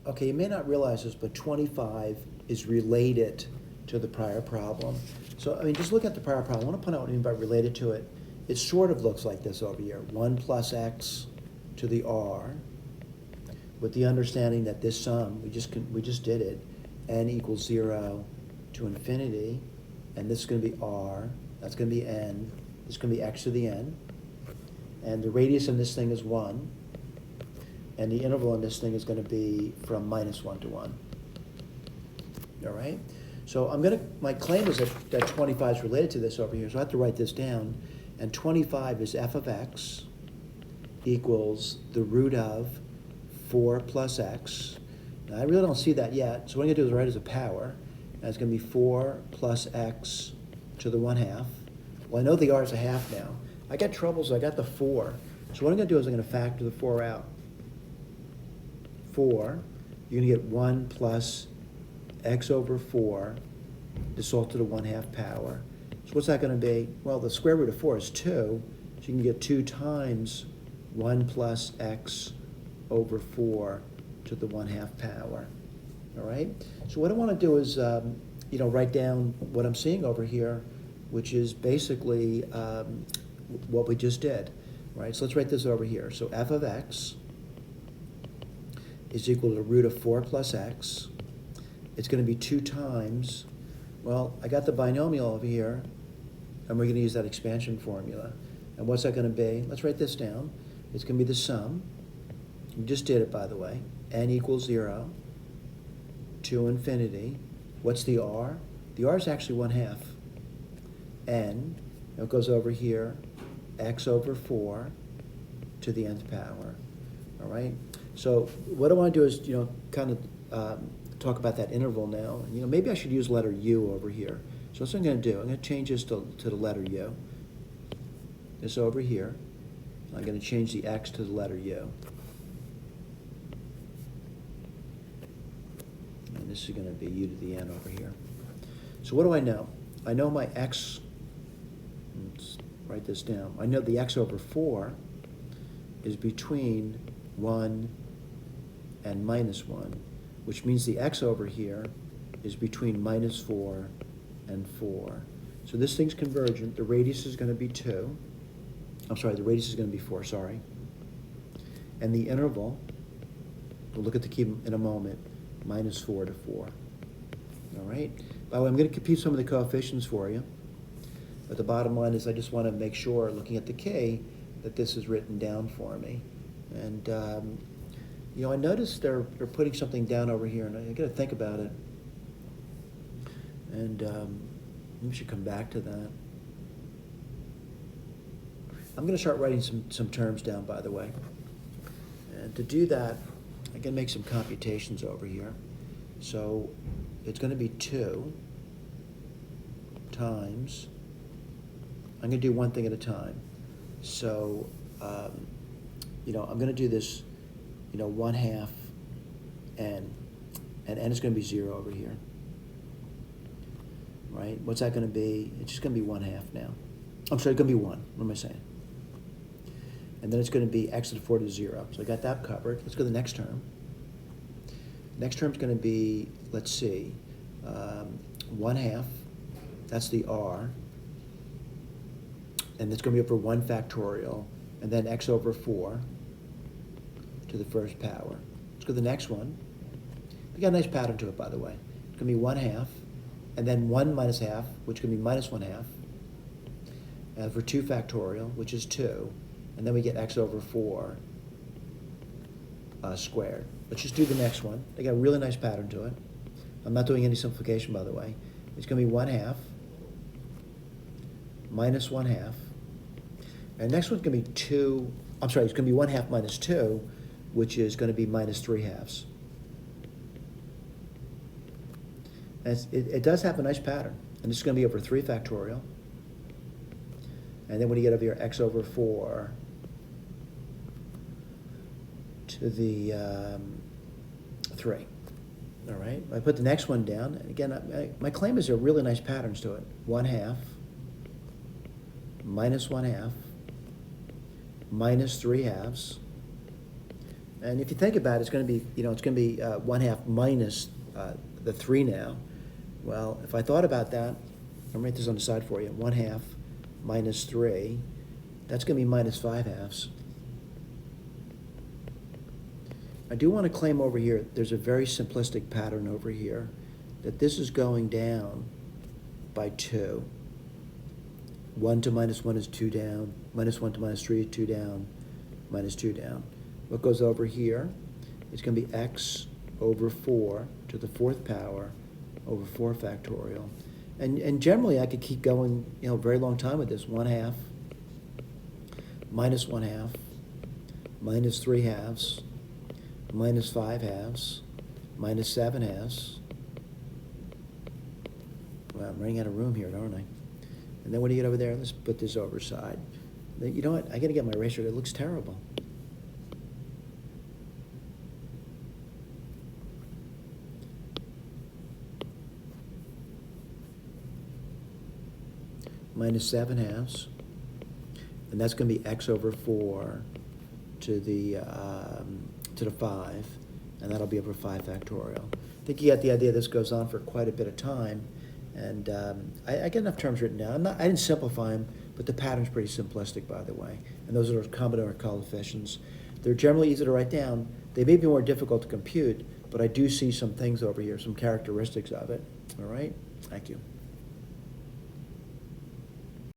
okay, you may not realize this, but 25 is related to the prior problem. So, I mean, just look at the prior problem. I want to point out what I mean by related to it. It sort of looks like this over here. 1 plus x to the r, with the understanding that this sum, we just did it, n equals 0 to infinity, and this is going to be r, that's going to be n, this is going to be x to the n, and the radius in this thing is 1, and the interval in this thing is going to be from -1 to 1. All right? So my claim is that 25 is related to this over here, so I have to write this down, and 25 is f of x equals the root of 4 plus x. Now, I really don't see that yet, so what I'm going to do is write it as a power, and it's going to be 4 plus x to the 1/2. Well, I know the r is a half now. I got troubles, I got the 4. So what I'm going to do is I'm going to factor the 4 out. 4, you're going to get 1 plus x over 4, this all to the 1/2 power. So what's that going to be? Well, the square root of 4 is 2, so you can get 2 times 1 plus x over 4 to the 1/2 power. All right? So what I want to do is, write down what I'm seeing over here, which is basically what we just did. Right? So let's write this over here. So f of x is equal to the root of 4 plus x. It's going to be 2 times, well, I got the binomial over here, and we're going to use that expansion formula. And what's that going to be? Let's write this down. It's going to be the sum. We just did it, by the way. N equals 0 to infinity. What's the r? The r is actually 1/2. N, it goes over here, x over 4 to the nth power. All right? So what I want to do is, kind of talk about that interval now. Maybe I should use letter u over here. So that's what I'm going to do. I'm going to change this to the letter u. This over here. I'm going to change the x to the letter u. And this is going to be u to the n over here. So what do I know? I know my x, let's write this down. I know the x over 4 is between 1 and -1, which means the x over here is between -4 and 4. So this thing's convergent. The radius is going to be 2. I'm sorry, the radius is going to be 4, sorry. And the interval, we'll look at the key in a moment, -4 to 4. All right? By the way, I'm going to compute some of the coefficients for you. But the bottom line is I just want to make sure, looking at the k, that this is written down for me. And I noticed they're putting something down over here, and I got to think about it. And we should come back to that. I'm going to start writing some terms down, by the way. And to do that, I can make some computations over here. So it's going to be 2 times, I'm going to do one thing at a time. So, I'm going to do this 1/2 n, and n is going to be 0 over here. Right? What's that going to be? It's just going to be 1/2 now. I'm sorry, it's going to be 1. What am I saying? And then it's going to be x to the 4 to 0. So I got that covered. Let's go to the next term. Next term is going to be, let's see, 1/2. That's the r. And it's going to be over 1 factorial, and then x over 4 to the first power. Let's go to the next one. We got a nice pattern to it, by the way. It's going to be 1/2, and then 1 minus half, which is going to be -1/2, over 2 factorial, which is 2, and then we get x over 4 squared. Let's just do the next one. They got a really nice pattern to it. I'm not doing any simplification, by the way. It's going to be 1/2 minus 1/2. And next one's going to be 2, I'm sorry, it's going to be 1/2 minus 2, which is going to be -3/2. And it does have a nice pattern. And this is going to be over 3 factorial. And then when you get over here, x over 4 to the 3. All right, I put the next one down. And again, my claim is there are really nice patterns to it. 1/2 minus 1/2 minus 3/2, And if you think about it, it's going to be, it's going to be 1/2 minus the 3 now. Well, if I thought about that, I'll write this on the side for you. 1/2 minus 3, that's going to be minus 5/2. I do want to claim over here, there's a very simplistic pattern over here, that this is going down by 2. 1 to minus 1 is 2 down, minus 1 to minus 3 is 2 down, minus 2 down. What goes over here is going to be x over 4 to the 4th power over 4 factorial. And generally I could keep going, a very long time with this. 1/2 minus 1/2 minus 3/2 minus 5/2 minus 7/2. Well, I'm running out of room here, don't I? And then what do you get over there? Let's put this over side. You know what? I gotta get my eraser. It looks terrible. Minus 7/2, and that's going to be x over 4 to the 5, and that'll be over 5 factorial. I think you get the idea. This goes on for quite a bit of time, and I get enough terms written down. I didn't simplify them, but the pattern's pretty simplistic, by the way. And those are those combinatorial coefficients. They're generally easy to write down. They may be more difficult to compute, but I do see some things over here, some characteristics of it. All right? Thank you.